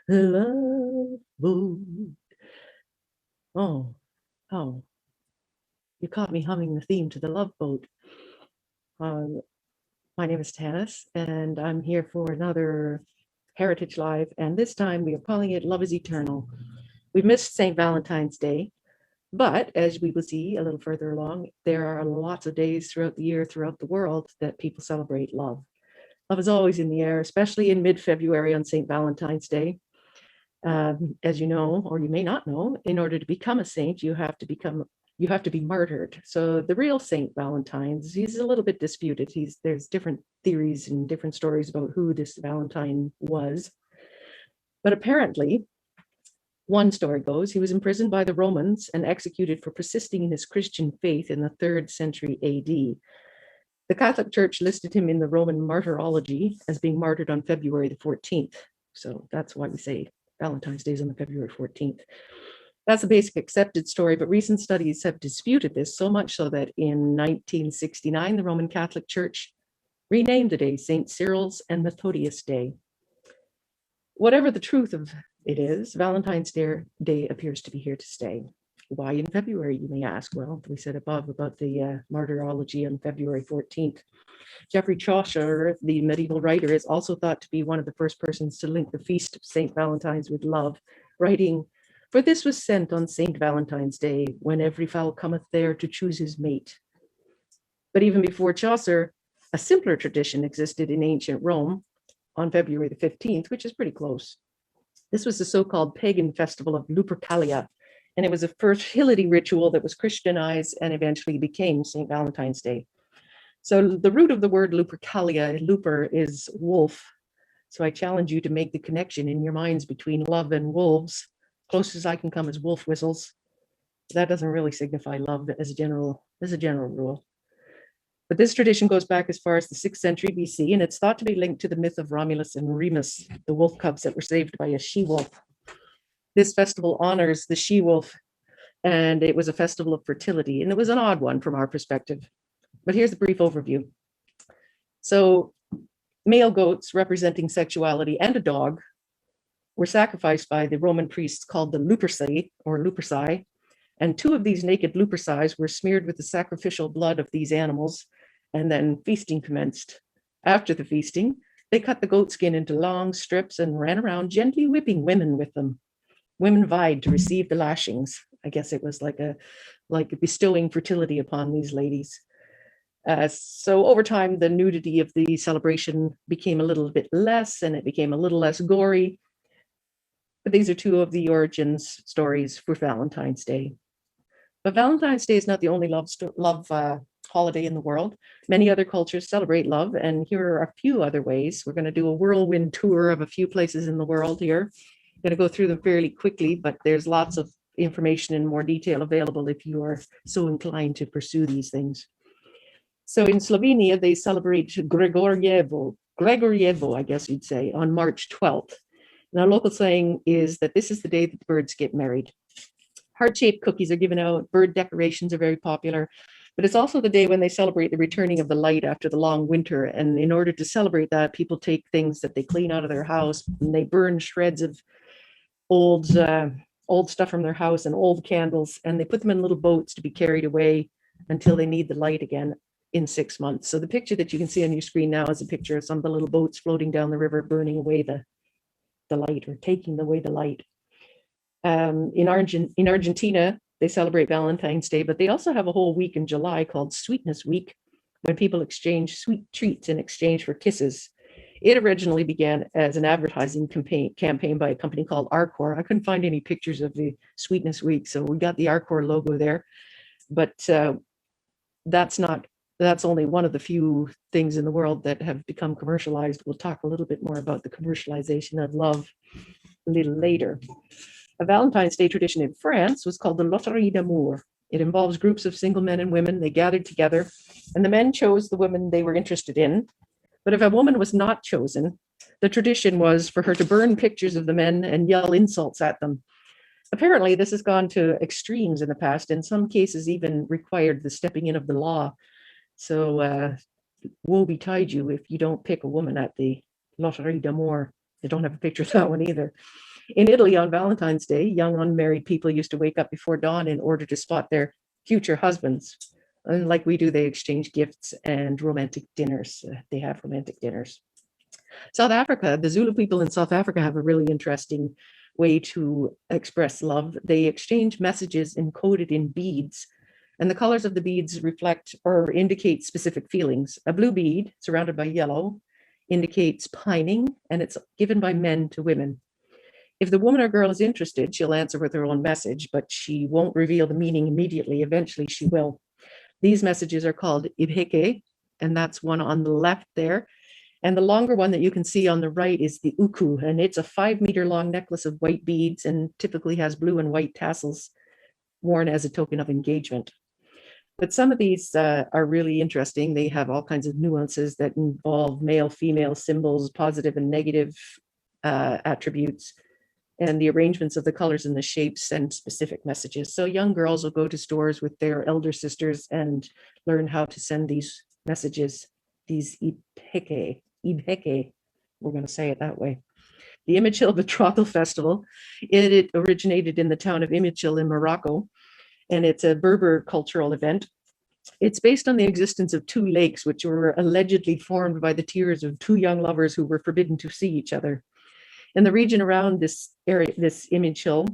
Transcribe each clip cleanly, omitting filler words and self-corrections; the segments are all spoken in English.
Love boat. Oh, oh, you caught me humming the theme to the Love Boat. Um, my name is Tanis, and I'm here for another Heritage Live, and this time we are calling it Love is Eternal. We missed St. Valentine's Day, but as we will see a little further along, there are lots of days throughout the year, throughout the world, that people celebrate love. Love is always in the air, especially in mid-February on St. Valentine's Day. As you know, or you may not know, in order to become a saint, you have to be martyred. So the real Saint Valentine's, he's a little bit disputed. There's different theories and different stories about who this Valentine was. But apparently, one story goes, he was imprisoned by the Romans and executed for persisting in his Christian faith in the 3rd century AD. The Catholic Church listed him in the Roman Martyrology as being martyred on February the 14th. So that's why we say Valentine's Day is on the February 14th. That's a basic accepted story, but recent studies have disputed this, so much so that in 1969, the Roman Catholic Church renamed the day St. Cyril's and Methodius Day. Whatever the truth of it is, Valentine's Day appears to be here to stay. Why in February, you may ask? Well, we said above about the martyrology on February 14th. Geoffrey Chaucer, the medieval writer, is also thought to be one of the first persons to link the feast of St. Valentine's with love, writing, "For this was sent on St. Valentine's Day, when every fowl cometh there to choose his mate." But even before Chaucer, a simpler tradition existed in ancient Rome on February the 15th, which is pretty close. This was the so-called pagan festival of Lupercalia, and it was a fertility ritual that was Christianized and eventually became St. Valentine's Day. So the root of the word Lupercalia, luper, is wolf. So I challenge you to make the connection in your minds between love and wolves. Closest as I can come is wolf whistles. That doesn't really signify love as a general rule. But this tradition goes back as far as the 6th century BC, and it's thought to be linked to the myth of Romulus and Remus, the wolf cubs that were saved by a she-wolf. This festival honors the she-wolf, and it was a festival of fertility, and it was an odd one from our perspective. But here's a brief overview. So male goats representing sexuality and a dog were sacrificed by the Roman priests called the Luperci, and 2 of these naked Lupercis were smeared with the sacrificial blood of these animals, and then feasting commenced. After the feasting, they cut the goat skin into long strips and ran around gently whipping women with them. Women vied to receive the lashings. I guess it was like bestowing fertility upon these ladies. So over time, the nudity of the celebration became a little bit less, and it became a little less gory. But these are 2 of the origins stories for Valentine's Day. But Valentine's Day is not the only love holiday in the world. Many other cultures celebrate love, and here are a few other ways. We're going to do a whirlwind tour of a few places in the world here. I'm going to go through them fairly quickly, but there's lots of information in more detail available if you are so inclined to pursue these things. So in Slovenia, they celebrate Gregorjevo, I guess you'd say, on March 12th. Now, local saying is that this is the day that the birds get married. Heart-shaped cookies are given out, bird decorations are very popular, but it's also the day when they celebrate the returning of the light after the long winter. And in order to celebrate that, people take things that they clean out of their house and they burn shreds of old stuff from their house and old candles, and they put them in little boats to be carried away until they need the light again in 6 months. So the picture that you can see on your screen now is a picture of some of the little boats floating down the river, burning away the light, or taking away the light. In Argentina, they celebrate Valentine's Day, but they also have a whole week in July called Sweetness Week, when people exchange sweet treats in exchange for kisses. It originally began as an advertising campaign by a company called Arcor. I couldn't find any pictures of the Sweetness Week, so we got the Arcor logo there. But that's only one of the few things in the world that have become commercialized. We'll talk a little bit more about the commercialization of love a little later. A Valentine's Day tradition in France was called the Loterie d'Amour. It involves groups of single men and women. They gathered together, and the men chose the women they were interested in. But if a woman was not chosen, the tradition was for her to burn pictures of the men and yell insults at them. Apparently, this has gone to extremes in the past. In some cases, even required the stepping in of the law. So woe betide you if you don't pick a woman at the Lotterie d'amour. They don't have a picture of that one either. In Italy on Valentine's Day, young unmarried people used to wake up before dawn in order to spot their future husbands. And like we do, they exchange gifts and romantic dinners. They have romantic dinners. South Africa, the Zulu people in South Africa have a really interesting way to express love. They exchange messages encoded in beads, and the colors of the beads reflect or indicate specific feelings. A blue bead surrounded by yellow indicates pining, and it's given by men to women. If the woman or girl is interested, she'll answer with her own message, but she won't reveal the meaning immediately. Eventually, she will. These messages are called ibheke, and that's one on the left there. And the longer one that you can see on the right is the uku, and it's a 5-meter long necklace of white beads and typically has blue and white tassels worn as a token of engagement. But some of these are really interesting. They have all kinds of nuances that involve male, female symbols, positive and negative attributes, and the arrangements of the colors and the shapes send specific messages. So young girls will go to stores with their elder sisters and learn how to send these messages, these ibheke, we're going to say it that way. The Imagil Betrothal Festival, it originated in the town of Imagil in Morocco, and it's a Berber cultural event. It's based on the existence of two lakes, which were allegedly formed by the tears of two young lovers who were forbidden to see each other. In the region around this area, this Imagil,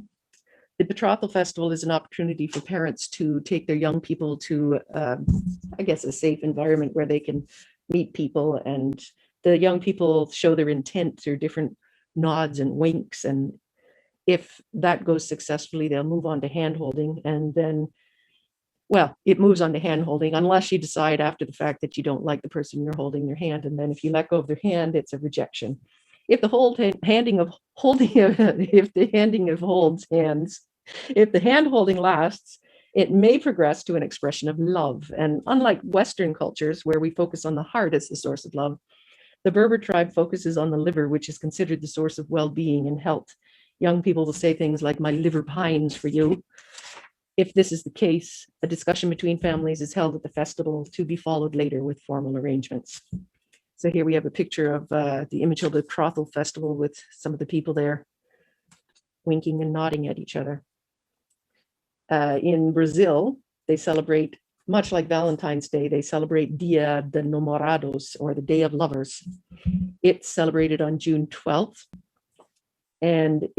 the Betrothal Festival is an opportunity for parents to take their young people to, I guess, a safe environment where they can meet people, and the young people show their intent through different nods and winks. And if that goes successfully, they'll move on to hand holding, and then, well, it moves on to hand holding unless you decide after the fact that you don't like the person you're holding their hand, and then if you let go of their hand, it's a rejection. If the handing of holds hands, if the hand holding lasts, it may progress to an expression of love. And unlike Western cultures, where we focus on the heart as the source of love, the Berber tribe focuses on the liver, which is considered the source of well-being and health. Young people will say things like, "My liver pines for you." If this is the case, a discussion between families is held at the festival, to be followed later with formal arrangements. So here we have a picture of the Imagil Betrothal Festival with some of the people there winking and nodding at each other. In Brazil, they celebrate, much like Valentine's Day, they celebrate Dia de Namorados, or the Day of Lovers. It's celebrated on June 12th. And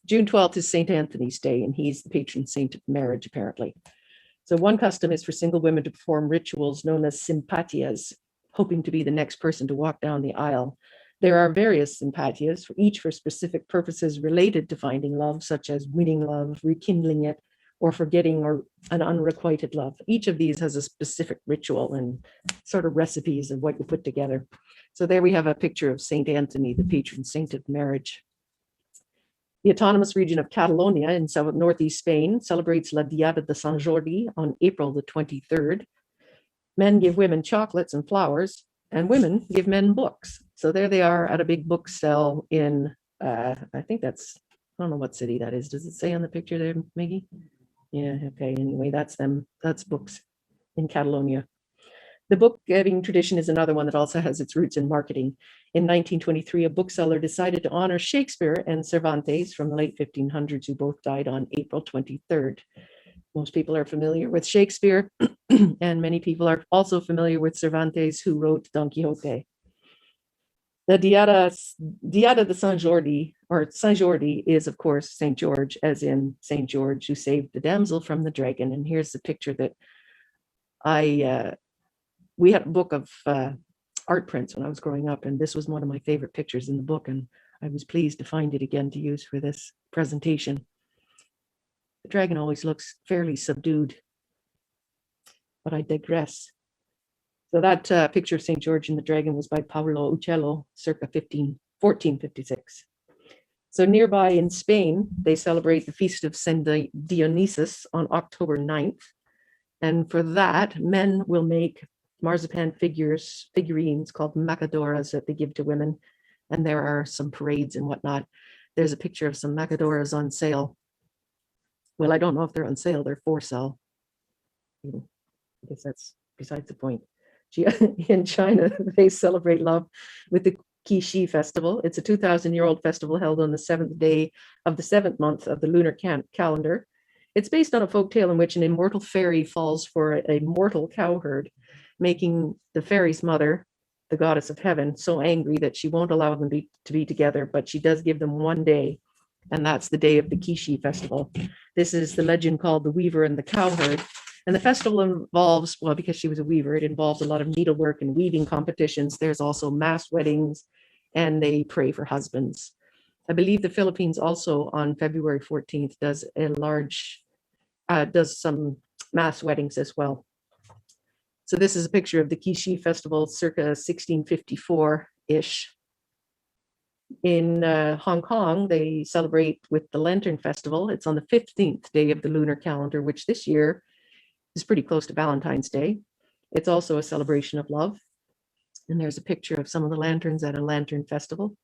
June 12th is St. Anthony's Day, and he's the patron saint of marriage, apparently. So one custom is for single women to perform rituals known as simpatias, hoping to be the next person to walk down the aisle. There are various simpatias, each for specific purposes related to finding love, such as winning love, rekindling it, or forgetting or an unrequited love. Each of these has a specific ritual and sort of recipes of what you put together. So there we have a picture of St. Anthony, the patron saint of marriage. The autonomous region of Catalonia in northeast Spain celebrates La Diada de Sant Jordi on April the 23rd. Men give women chocolates and flowers, and women give men books. So there they are at a big book sale in, I think that's, I don't know what city that is. Does it say on the picture there, Maggie? Yeah, okay, anyway, that's them. That's books in Catalonia. The book giving tradition is another one that also has its roots in marketing. In 1923, a bookseller decided to honor Shakespeare and Cervantes from the late 1500s, who both died on April 23rd. Most people are familiar with Shakespeare, and many people are also familiar with Cervantes, who wrote Don Quixote. The Diada de Sant Jordi, or Sant Jordi, is, of course, St. George, as in St. George, who saved the damsel from the dragon. And here's the picture that we had a book of art prints when I was growing up, and this was one of my favorite pictures in the book, and I was pleased to find it again to use for this presentation. The dragon always looks fairly subdued, but I digress. So that picture of St. George and the Dragon was by Paolo Uccello, circa 1456. So nearby in Spain, they celebrate the feast of Saint Dionysus on October 9th. And for that, men will make marzipan figurines called macadoras that they give to women. And there are some parades and whatnot. There's a picture of some macadoras on sale. Well, I don't know if they're on sale, they're for sale. I guess that's besides the point. In China, they celebrate love with the Qixi Festival. It's a 2,000-year-old festival held on the 7th day of the 7th month of the lunar calendar. It's based on a folk tale in which an immortal fairy falls for a mortal cowherd, making the fairy's mother, the goddess of heaven, so angry that she won't allow them to be together, but she does give them one day, and that's the day of the Qixi Festival. This is the legend called the Weaver and the Cowherd. And the festival involves, well, because she was a weaver, it involves a lot of needlework and weaving competitions. There's also mass weddings, and they pray for husbands. I believe the Philippines also on February 14th does some mass weddings as well. So this is a picture of the Qixi Festival circa 1654-ish. In Hong Kong, they celebrate with the Lantern Festival. It's on the 15th day of the lunar calendar, which this year is pretty close to Valentine's Day. It's also a celebration of love. And there's a picture of some of the lanterns at a lantern festival.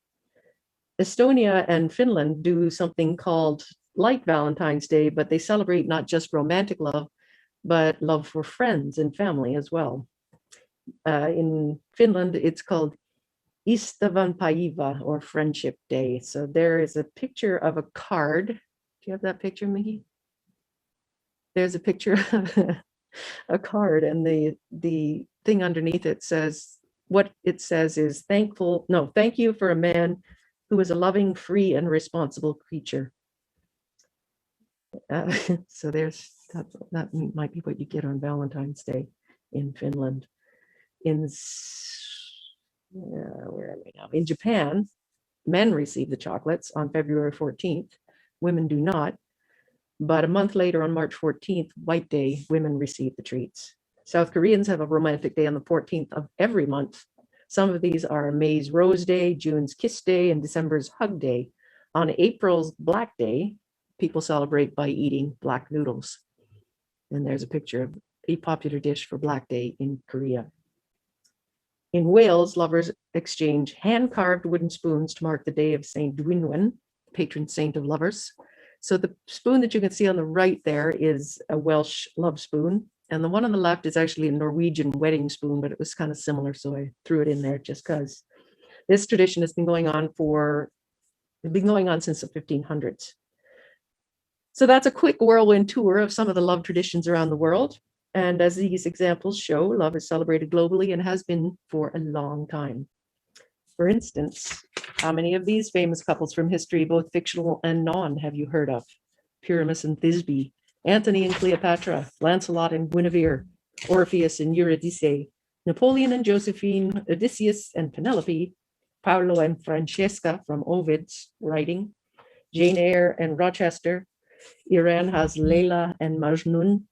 Estonia and Finland do something called like Valentine's Day, but they celebrate not just romantic love, but love for friends and family as well. In Finland, it's called Ystävänpäivä, or Friendship Day. So there is a picture of a card. Do you have that picture, Mickey? There's a picture of a card, and the thing underneath it says, what it says is thank you for a man who is a loving, free, and responsible creature. So that might be what you get on Valentine's Day in Finland. Where are we now? In Japan, men receive the chocolates on February 14th. Women do not. But a month later, on March 14th, White Day, women receive the treats. South Koreans have a romantic day on the 14th of every month. Some of these are May's Rose Day, June's Kiss Day, and December's Hug Day. On April's Black Day, people celebrate by eating black noodles. And there's a picture of a popular dish for Black Day in Korea. In Wales, lovers exchange hand-carved wooden spoons to mark the day of Saint Dwynwen, patron saint of lovers. So the spoon that you can see on the right there is a Welsh love spoon. And the one on the left is actually a Norwegian wedding spoon, but it was kind of similar, so I threw it in there just because. This tradition has been going on since the 1500s. So that's a quick whirlwind tour of some of the love traditions around the world. And as these examples show, love is celebrated globally and has been for a long time. For instance, how many of these famous couples from history, both fictional and non, have you heard of? Pyramus and Thisbe, Antony and Cleopatra, Lancelot and Guinevere, Orpheus and Eurydice, Napoleon and Josephine, Odysseus and Penelope, Paolo and Francesca from Ovid's writing, Jane Eyre and Rochester. Iran has Layla and Majnun,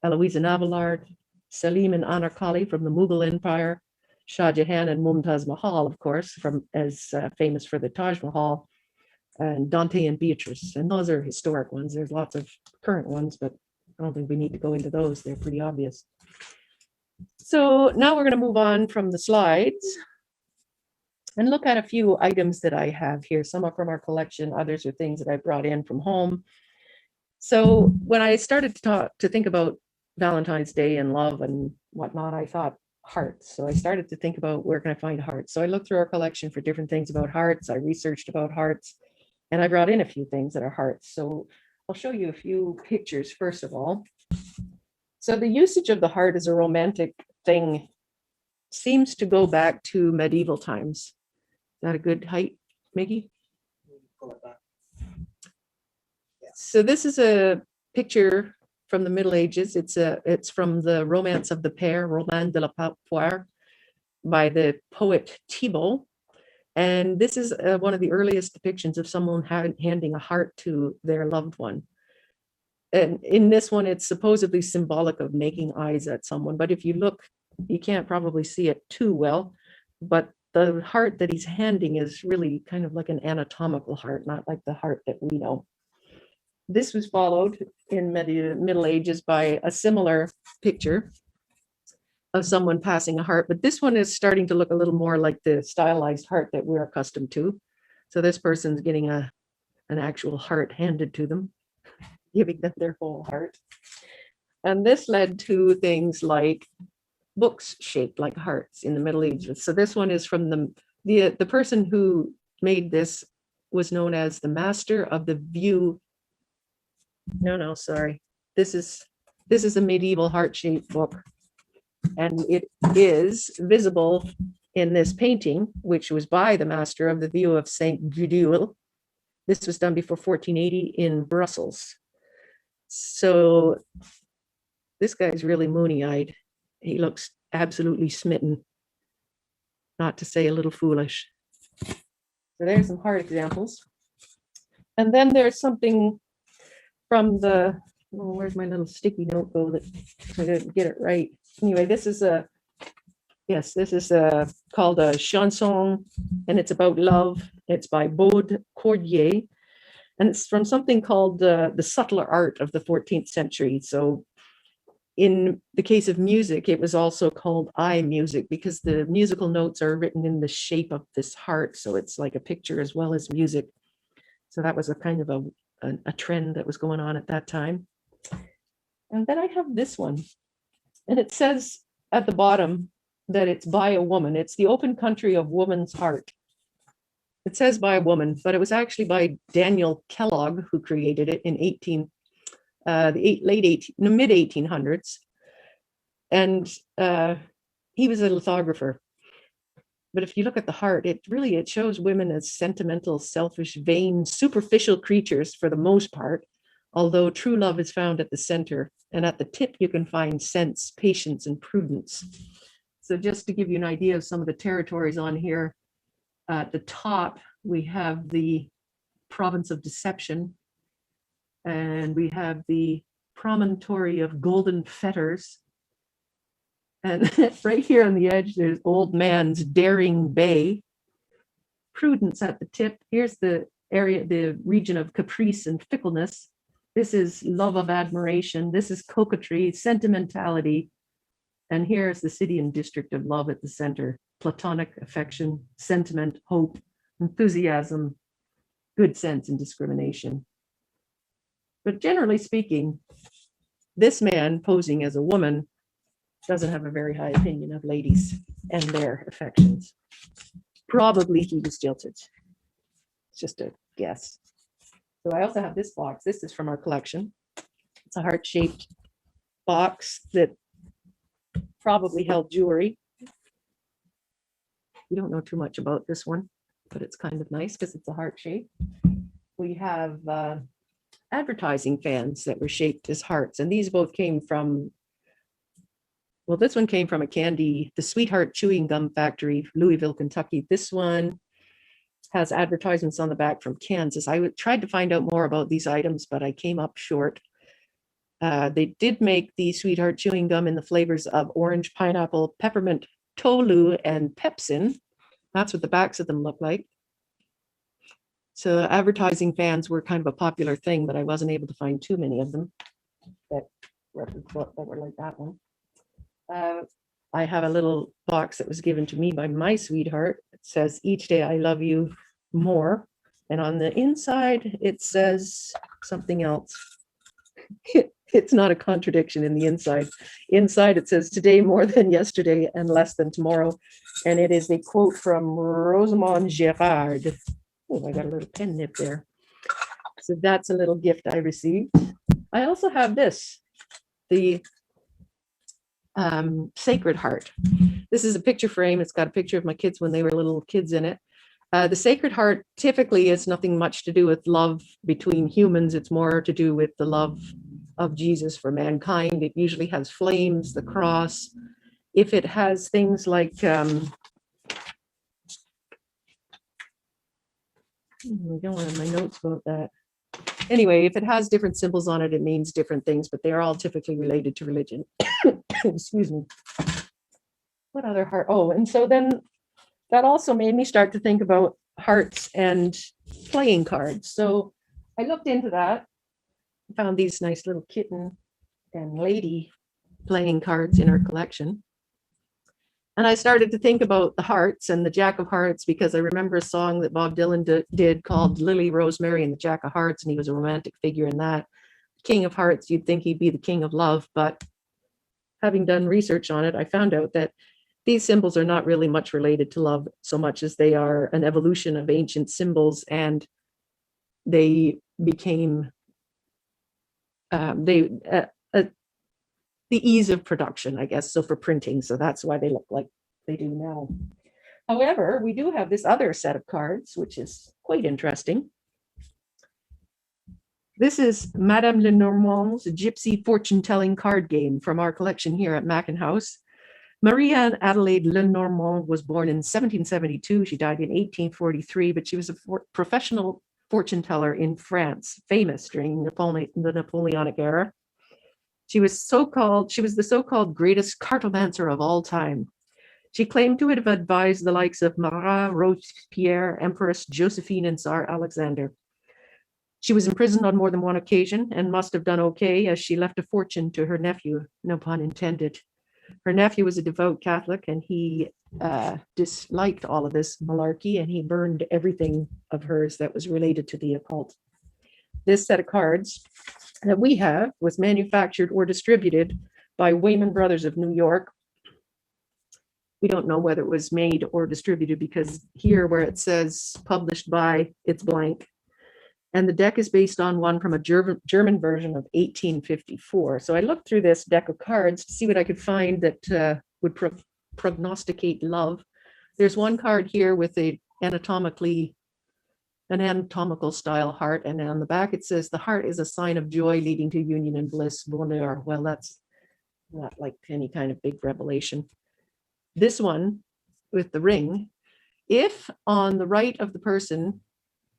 Eloise and Abelard, Salim and Anarkali from the Mughal Empire, Shah Jahan and Mumtaz Mahal, of course, famous for the Taj Mahal, and Dante and Beatrice. And those are historic ones. There's lots of current ones, but I don't think we need to go into those. They're pretty obvious. So now we're going to move on from the slides and look at a few items that I have here. Some are from our collection, others are things that I brought in from home. So when I started to think about Valentine's Day and love and whatnot, I thought hearts. So I started to think about where can I find hearts. So I looked through our collection for different things about hearts. I researched about hearts, and I brought in a few things that are hearts. So I'll show you a few pictures first of all. So the usage of the heart as a romantic thing seems to go back to medieval times. Is that a good height, Mickey? So this is a picture from the Middle Ages. It's from the Romance of the Pair, Roman de la Poire, by the poet Thibaut. And this is one of the earliest depictions of someone handing a heart to their loved one. And in this one, it's supposedly symbolic of making eyes at someone. But if you look, you can't probably see it too well. But the heart that he's handing is really kind of like an anatomical heart, not like the heart that we know. This was followed in Middle Ages by a similar picture of someone passing a heart, but this one is starting to look a little more like the stylized heart that we're accustomed to. So this person's getting an actual heart handed to them, giving them their whole heart. And this led to things like books shaped like hearts in the Middle Ages. So this one is from the the person who made this was known as the Master of the View. No, sorry. This is a medieval heart-shaped book, and it is visible in this painting, which was by the Master of the View of Saint Gudule. This was done before 1480 in Brussels. So this guy's really moony-eyed. He looks absolutely smitten, not to say a little foolish. So there's some heart examples. And then there's something from the, oh, where's my little sticky note go that I didn't get it right. Anyway, this is called a chanson, and it's about love. It's by Baude Cordier, and it's from something called the subtler art of the 14th century. So in the case of music, it was also called eye music because the musical notes are written in the shape of this heart. So it's like a picture as well as music. So that was a kind of a trend that was going on at that time. And then I have this one, and it says at the bottom that it's by a woman. It's the open country of woman's heart. It says by a woman, but it was actually by Daniel Kellogg who created it in mid 1800s. And he was a lithographer. But if you look at the heart, it shows women as sentimental, selfish, vain, superficial creatures for the most part, although true love is found at the center. And at the tip, you can find sense, patience, and prudence. So just to give you an idea of some of the territories on here, at the top, we have the province of Deception, and we have the promontory of Golden Fetters. And right here on the edge, there's Old Man's Daring Bay. Prudence at the tip. Here's the area, the region of caprice and fickleness. This is love of admiration. This is coquetry, sentimentality. And here's the city and district of love at the center. Platonic affection, sentiment, hope, enthusiasm, good sense, and discrimination. But generally speaking, this man posing as a woman doesn't have a very high opinion of ladies and their affections. Probably he was jilted. It's just a guess. So I also have this box. This is from our collection. It's a heart-shaped box that probably held jewelry. We don't know too much about this one, but it's kind of nice because it's a heart shape. We have advertising fans that were shaped as hearts, and these both came from, well, this one came from the Sweetheart Chewing Gum Factory, Louisville, Kentucky. This one has advertisements on the back from Kansas. I tried to find out more about these items, but I came up short. They did make the Sweetheart Chewing Gum in the flavors of orange, pineapple, peppermint, Tolu, and Pepsin. That's what the backs of them look like. So advertising fans were kind of a popular thing, but I wasn't able to find too many of them that were like that one. I have a little box that was given to me by my sweetheart. It says, "Each day I love you more." And on the inside, it says something else. It's not a contradiction in the inside. Inside, it says, "Today more than yesterday and less than tomorrow." And it is a quote from Rosamond Gerard. Oh, I got a little pen nib there. So that's a little gift I received. I also have this, the Sacred Heart. This is a picture frame. It's got a picture of my kids when they were little kids in it. The Sacred Heart typically is nothing much to do with love between humans. It's more to do with the love of Jesus for mankind. It usually has flames, the cross. If it has things like, I don't have my notes about that. Anyway, if it has different symbols on it, it means different things, but they're all typically related to religion. Excuse me. What other heart? Oh, and so then that also made me start to think about hearts and playing cards. So I looked into that, found these nice little kitten and lady playing cards in our collection. And I started to think about the hearts and the Jack of Hearts, because I remember a song that Bob Dylan did called Lily, Rosemary, and the Jack of Hearts, and he was a romantic figure in that. King of Hearts, you'd think he'd be the king of love, but having done research on it, I found out that these symbols are not really much related to love so much as they are an evolution of ancient symbols, and they became the ease of production, I guess, so for printing. So that's why they look like they do now. However, we do have this other set of cards, which is quite interesting. This is Madame Lenormand's Gypsy fortune-telling card game from our collection here at Mackin House. Marie-Anne Adelaide Lenormand was born in 1772. She died in 1843, but she was a professional fortune teller in France, famous during the Napoleonic era. She was the so-called greatest cartomancer of all time. She claimed to have advised the likes of Marat, Robespierre, Empress Josephine, and Tsar Alexander. She was imprisoned on more than one occasion and must have done okay, as she left a fortune to her nephew, no pun intended. Her nephew was a devout Catholic, and he disliked all of this malarkey, and he burned everything of hers that was related to the occult. This set of cards that we have was manufactured or distributed by Wayman Brothers of New York. We don't know whether it was made or distributed, because here where it says published by, it's blank. And the deck is based on one from a German version of 1854. So I looked through this deck of cards to see what I could find that would prognosticate love. There's one card here with an anatomical style heart, and on the back it says the heart is a sign of joy leading to union and bliss, bonheur. Well, that's not like any kind of big revelation. This one with the ring, if on the right of the person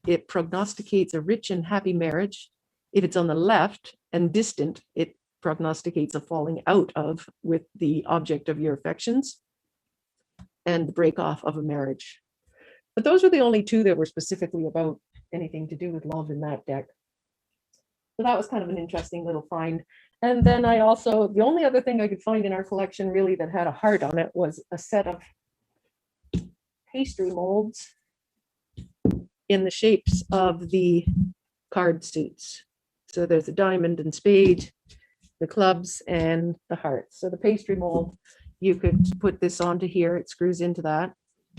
it prognosticates a rich and happy marriage, if it's on the left and distant, it prognosticates a falling out of with the object of your affections and the break off of a marriage. But those were the only two that were specifically about anything to do with love in that deck. So that was kind of an interesting little find. And then the only other thing I could find in our collection really that had a heart on it was a set of pastry molds in the shapes of the card suits. So there's a diamond and spade, the clubs, and the hearts. So the pastry mold, you could put this onto here, it screws into that.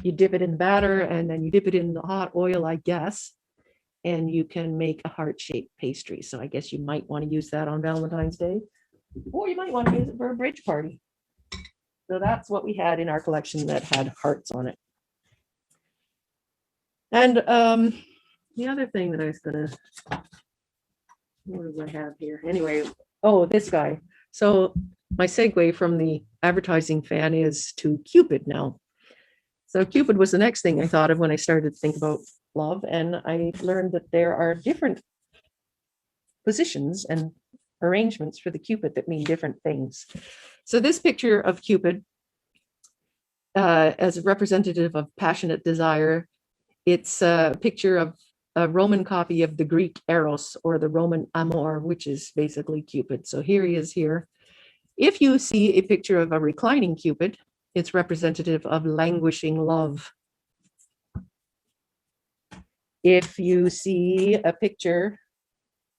You dip it in batter, and then you dip it in the hot oil, I guess, and you can make a heart-shaped pastry. So I guess you might want to use that on Valentine's Day, or you might want to use it for a bridge party. So that's what we had in our collection that had hearts on it. And the other thing that I was gonna, what do I have here? Anyway, this guy. So my segue from the advertising fan is to Cupid now. So Cupid was the next thing I thought of when I started to think about love, and I learned that there are different positions and arrangements for the Cupid that mean different things. So this picture of Cupid as a representative of passionate desire, it's a picture of a Roman copy of the Greek Eros, or the Roman Amor, which is basically Cupid. So here he is here. If you see a picture of a reclining Cupid, it's representative of languishing love. If you see a picture,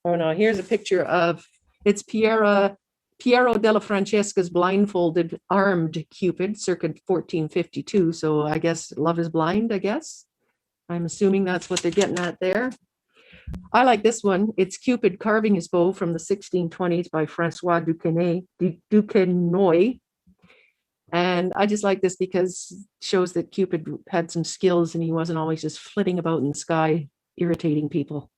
here's a picture of, it's Piero della Francesca's blindfolded armed Cupid, circa 1452. So I guess love is blind, I guess. I'm assuming that's what they're getting at there. I like this one. It's Cupid carving his bow from the 1620s by Francois Duquesnoy. And I just like this because it shows that Cupid had some skills and he wasn't always just flitting about in the sky, irritating people.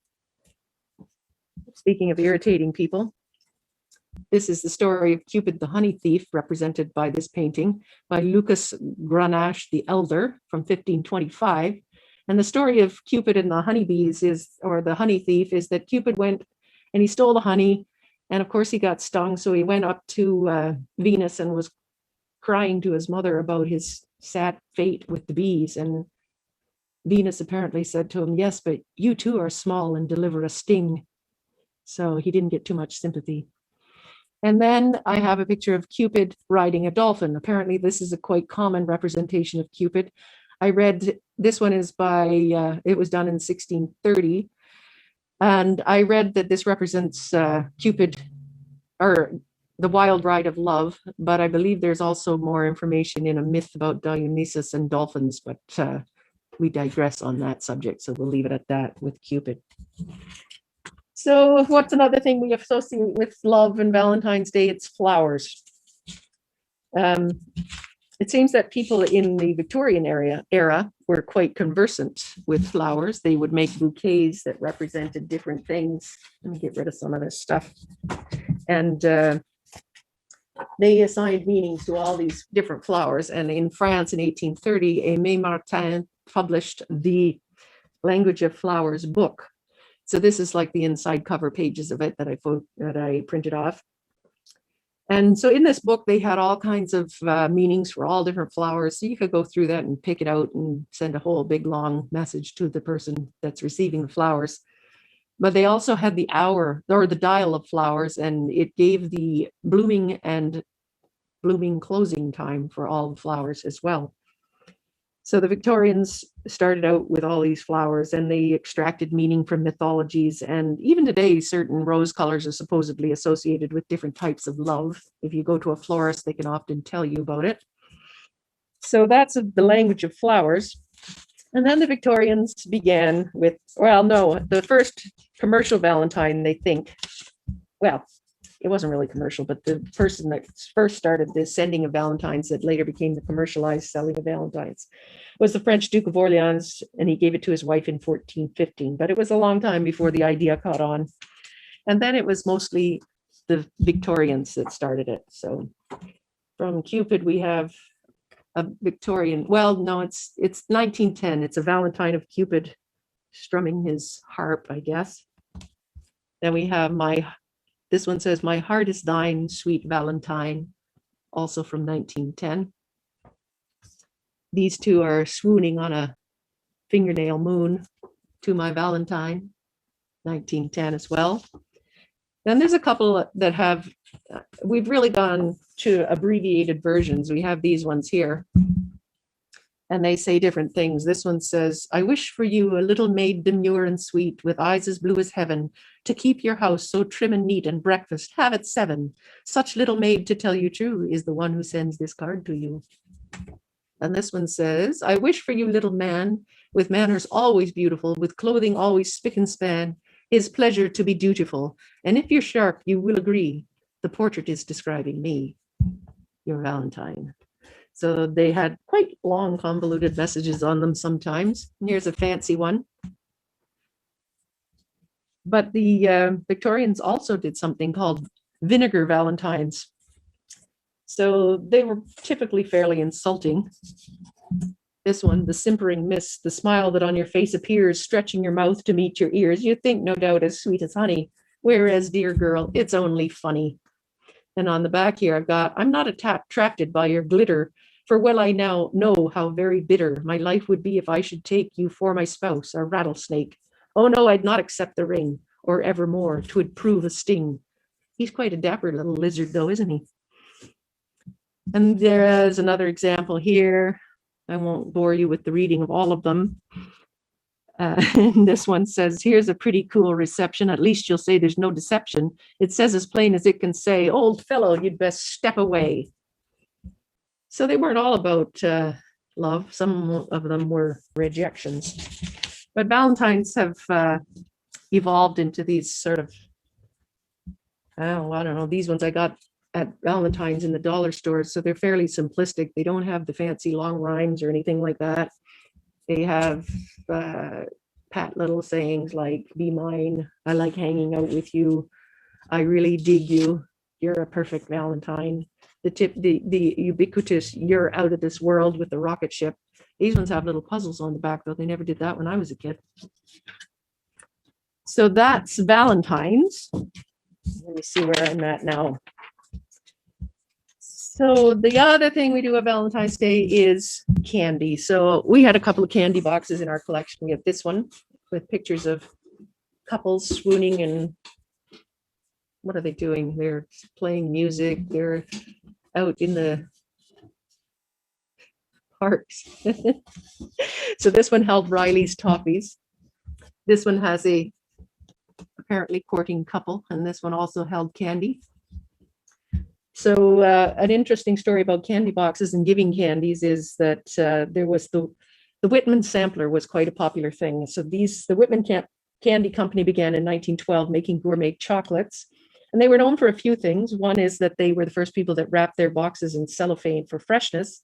Speaking of irritating people, this is the story of Cupid the Honey Thief, represented by this painting by Lucas Grenache the Elder from 1525. And the story of Cupid and the honeybees or the honey thief, is that Cupid went and he stole the honey. And of course he got stung. So he went up to Venus and was crying to his mother about his sad fate with the bees. And Venus apparently said to him, yes, but you too are small and deliver a sting. So he didn't get too much sympathy. And then I have a picture of Cupid riding a dolphin. Apparently this is a quite common representation of Cupid. I read, this one is by, it was done in 1630. And I read that this represents Cupid, or The Wild Ride of Love, but I believe there's also more information in A Myth About Dionysus and Dolphins, but we digress on that subject, so we'll leave it at that with Cupid. So what's another thing we associate with love and Valentine's Day? It's flowers. It seems that people in the Victorian era were quite conversant with flowers. They would make bouquets that represented different things. Let me get rid of some of this stuff. And they assigned meanings to all these different flowers. And in France in 1830, Aimé Martin published the Language of Flowers book. So this is like the inside cover pages of it that I printed off. And so in this book, they had all kinds of meanings for all different flowers. So you could go through that and pick it out and send a whole big long message to the person that's receiving the flowers. But they also had the hour or the dial of flowers, and it gave the blooming and blooming closing time for all the flowers as well. So the Victorians started out with all these flowers, and they extracted meaning from mythologies. And even today, certain rose colors are supposedly associated with different types of love. If you go to a florist, they can often tell you about it. So that's the language of flowers. And then the Victorians began with, well, no, the first commercial Valentine, they think, well, it wasn't really commercial, but the person that first started the sending of Valentines that later became the commercialized selling of Valentines was the French Duke of Orleans, and he gave it to his wife in 1415. But it was a long time before the idea caught on. And then it was mostly the Victorians that started it. So from Cupid, we have a Victorian, well, no, it's 1910. It's a Valentine of Cupid strumming his harp, I guess. Then we have this one says, "My heart is thine, sweet Valentine," also from 1910. These two are swooning on a fingernail moon, "To My Valentine," 1910 as well. Then there's a couple that have, we've really gone to abbreviated versions. We have these ones here, and they say different things. This one says, "I wish for you a little maid demure and sweet, with eyes as blue as heaven, to keep your house so trim and neat, and breakfast have at 7. Such little maid, to tell you true, is the one who sends this card to you." And this one says, "I wish for you, little man, with manners always beautiful, with clothing always spick and span, his pleasure to be dutiful. And if you're sharp, you will agree, the portrait is describing me, your Valentine." So they had quite long, convoluted messages on them sometimes. And here's a fancy one. But the Victorians also did something called vinegar Valentines. So they were typically fairly insulting. This one, "The simpering mist, the smile that on your face appears, stretching your mouth to meet your ears, you think no doubt as sweet as honey, whereas, dear girl, it's only funny." And on the back here, I've got, "I'm not attracted by your glitter, for well I now know how very bitter my life would be if I should take you for my spouse, a rattlesnake. Oh no, I'd not accept the ring, or evermore 'twould prove a sting." He's quite a dapper little lizard though, isn't he? And there's another example here. I won't bore you with the reading of all of them. And this one says, "Here's a pretty cool reception. At least you'll say there's no deception. It says as plain as it can say, old fellow, you'd best step away." So they weren't all about love. Some of them were rejections. But Valentines have evolved into these sort of, I don't know, these ones I got at Valentine's in the dollar stores. So they're fairly simplistic. They don't have the fancy long rhymes or anything like that. They have pat little sayings like, "Be mine, I like hanging out with you, I really dig you, you're a perfect Valentine." The ubiquitous "you're out of this world" with the rocket ship. These ones have little puzzles on the back, though. They never did that when I was a kid. So that's Valentine's. Let me see where I'm at now. So the other thing we do on Valentine's Day is candy. So we had a couple of candy boxes in our collection. We have this one with pictures of couples swooning, and what are they doing? They're playing music. They're out in the parks. So this one held Riley's Toffees. This one has a apparently courting couple, and this one also held candy. So an interesting story about candy boxes and giving candies is that there was the Whitman sampler was quite a popular thing. So the Whitman Candy Company began in 1912 making gourmet chocolates. And they were known for a few things. One is that they were the first people that wrapped their boxes in cellophane for freshness.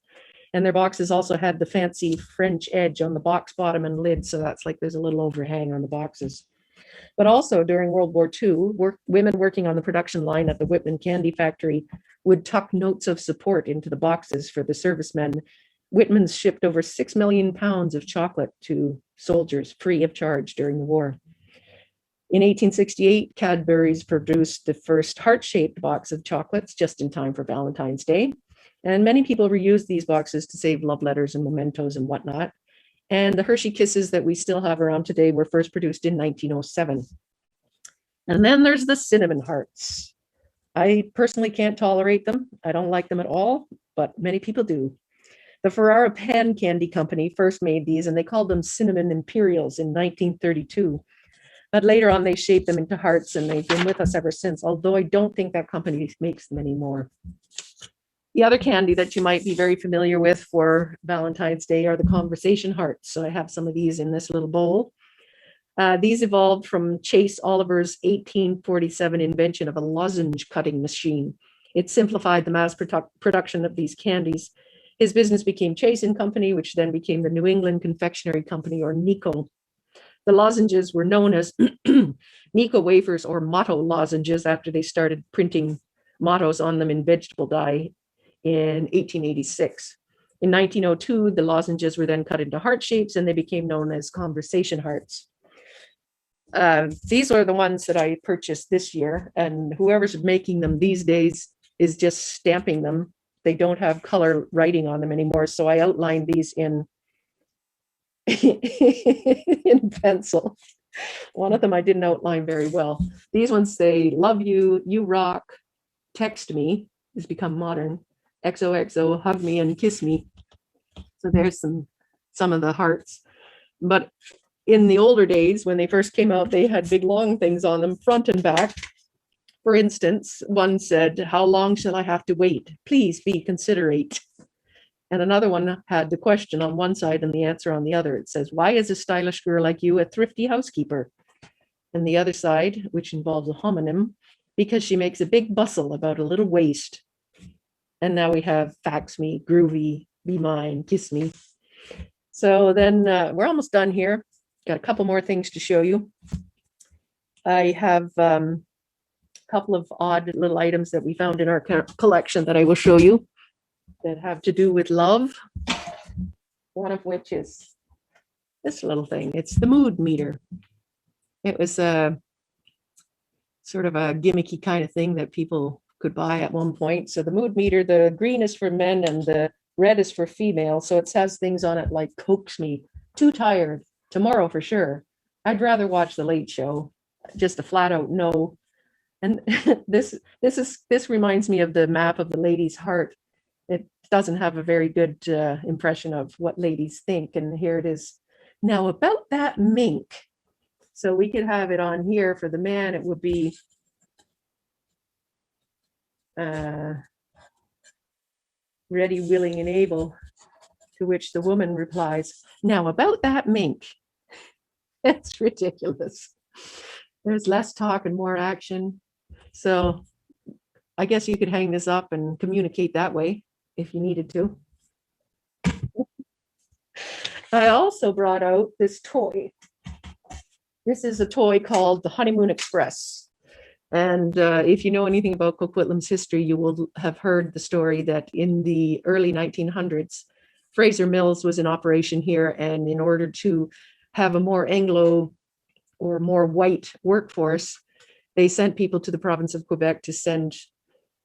And their boxes also had the fancy French edge on the box bottom and lid. So that's like there's a little overhang on the boxes. But also during World War II, women working on the production line at the Whitman Candy Factory would tuck notes of support into the boxes for the servicemen. Whitman's shipped over 6 million pounds of chocolate to soldiers free of charge during the war. In 1868, Cadbury's produced the first heart-shaped box of chocolates just in time for Valentine's Day. And many people reused these boxes to save love letters and mementos and whatnot. And the Hershey Kisses that we still have around today were first produced in 1907. And then there's the cinnamon hearts. I personally can't tolerate them. I don't like them at all, but many people do. The Ferrara Pan Candy Company first made these, and they called them Cinnamon Imperials in 1932. But later on, they shaped them into hearts, and they've been with us ever since, although I don't think that company makes them anymore. The other candy that you might be very familiar with for Valentine's Day are the conversation hearts. So I have some of these in this little bowl. These evolved from Chase Oliver's 1847 invention of a lozenge cutting machine. It simplified the mass production of these candies. His business became Chase and Company, which then became the New England Confectionery Company, or NECO. The lozenges were known as NECO wafers or motto lozenges after they started printing mottos on them in vegetable dye in 1886. In 1902, the lozenges were then cut into heart shapes and they became known as conversation hearts. These are the ones that I purchased this year, and whoever's making them these days is just stamping them. They don't have color writing on them anymore, so I outlined these in pencil. One of them I didn't outline very well. These ones say, love you, you rock, text me, has become modern, XOXO, hug me and kiss me. So there's some of the hearts. But in the older days, when they first came out, they had big long things on them, front and back. For instance, one said, how long shall I have to wait? Please be considerate. And another one had the question on one side and the answer on the other. It says, why is a stylish girl like you a thrifty housekeeper? And the other side, which involves a homonym, because she makes a big bustle about a little waist. And now we have fax me, groovy, be mine, kiss me. So then we're almost done here. Got a couple more things to show you. I have a couple of odd little items that we found in our collection that I will show you that have to do with love. One of which is this little thing. It's the mood meter. It was a sort of a gimmicky kind of thing that people could buy at one point. So the mood meter, the green is for men and the red is for female. So it has things on it like coax me, too tired, tomorrow for sure. I'd rather watch The Late Show. Just a flat out no. And this reminds me of the map of the lady's heart. It doesn't have a very good impression of what ladies think. And here it is. Now about that mink. So we could have it on here for the man. It would be ready, willing, and able. To which the woman replies, now about that mink. It's ridiculous. There's less talk and more action. So I guess you could hang this up and communicate that way if you needed to. I also brought out this toy. This is a toy called the Honeymoon Express. And if you know anything about Coquitlam's history, you will have heard the story that in the early 1900s, Fraser Mills was in operation here. And in order to have a more Anglo or more white workforce, they sent people to the province of Quebec to send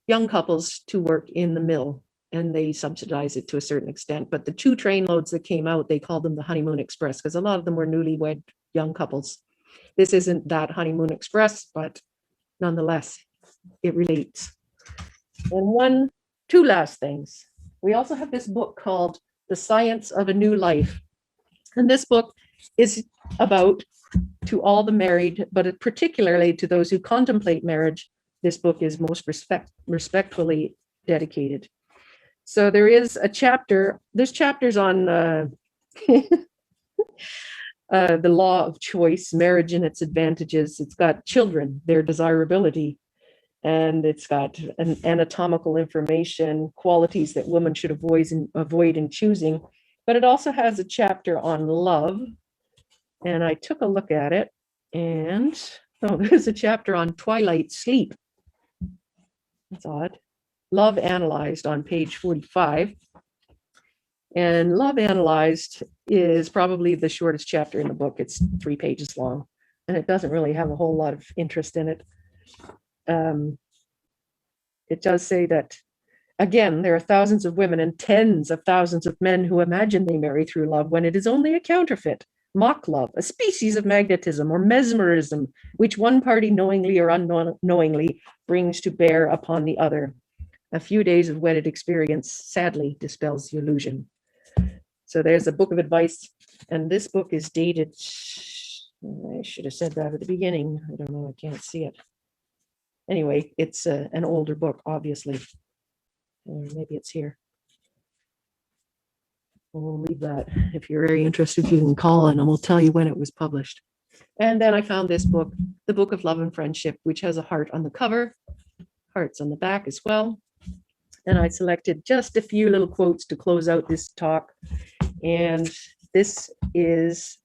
young couples to work in the mill, and they subsidized it to a certain extent. But the 2 train loads that came out, they called them the Honeymoon Express because a lot of them were newlywed young couples. This isn't that Honeymoon Express, but nonetheless, it relates. And 2 last things. We also have this book called The Science of a New Life. And this book is about, to all the married, but particularly to those who contemplate marriage, this book is most respectfully dedicated. So there is a chapter, there's chapters on the law of choice, marriage and its advantages. It's got children, their desirability, and it's got an anatomical information, qualities that women should avoid in choosing. But it also has a chapter on love. And I took a look at it, and there's a chapter on twilight sleep. That's odd. Love Analyzed on page 45. And Love Analyzed is probably the shortest chapter in the book. It's 3 pages long, and it doesn't really have a whole lot of interest in it. It does say that, again, there are thousands of women and tens of thousands of men who imagine they marry through love when it is only a counterfeit, mock love, a species of magnetism or mesmerism, which one party knowingly or unknowingly brings to bear upon the other. A few days of wedded experience sadly dispels the illusion. So there's a book of advice, and this book is dated, I should have said that at the beginning. I don't know, I can't see it. Anyway, it's an older book, obviously. Or maybe it's here. We'll leave that. If you're very interested, you can call in and we'll tell you when it was published. And then I found this book, The Book of Love and Friendship, which has a heart on the cover, hearts on the back as well. And I selected just a few little quotes to close out this talk. And this is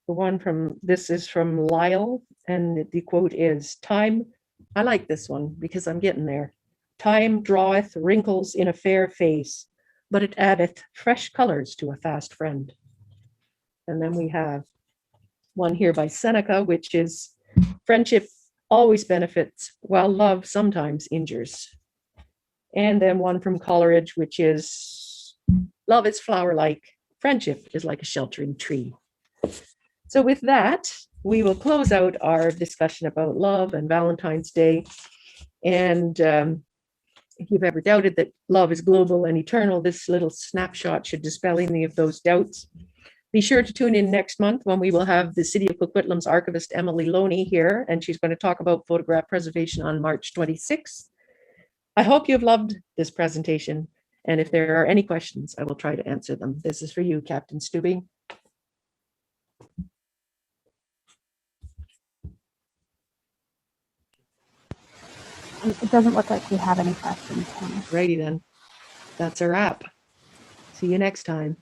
from Lyle. And the quote is, "Time," I like this one because I'm getting there. "Time draweth wrinkles in a fair face, but it addeth fresh colors to a fast friend." And then we have one here by Seneca, which is, "Friendship always benefits, while love sometimes injures." And then one from Coleridge, which is, "Love is flower-like, friendship is like a sheltering tree." So with that, we will close out our discussion about love and Valentine's Day. And if you've ever doubted that love is global and eternal, this little snapshot should dispel any of those doubts. Be sure to tune in next month when we will have the City of Coquitlam's archivist, Emily Loney, here, and she's going to talk about photograph preservation on March 26th. I hope you've loved this presentation, and if there are any questions, I will try to answer them. This is for you, Captain Stubing. It doesn't look like we have any questions. Righty then. That's a wrap. See you next time.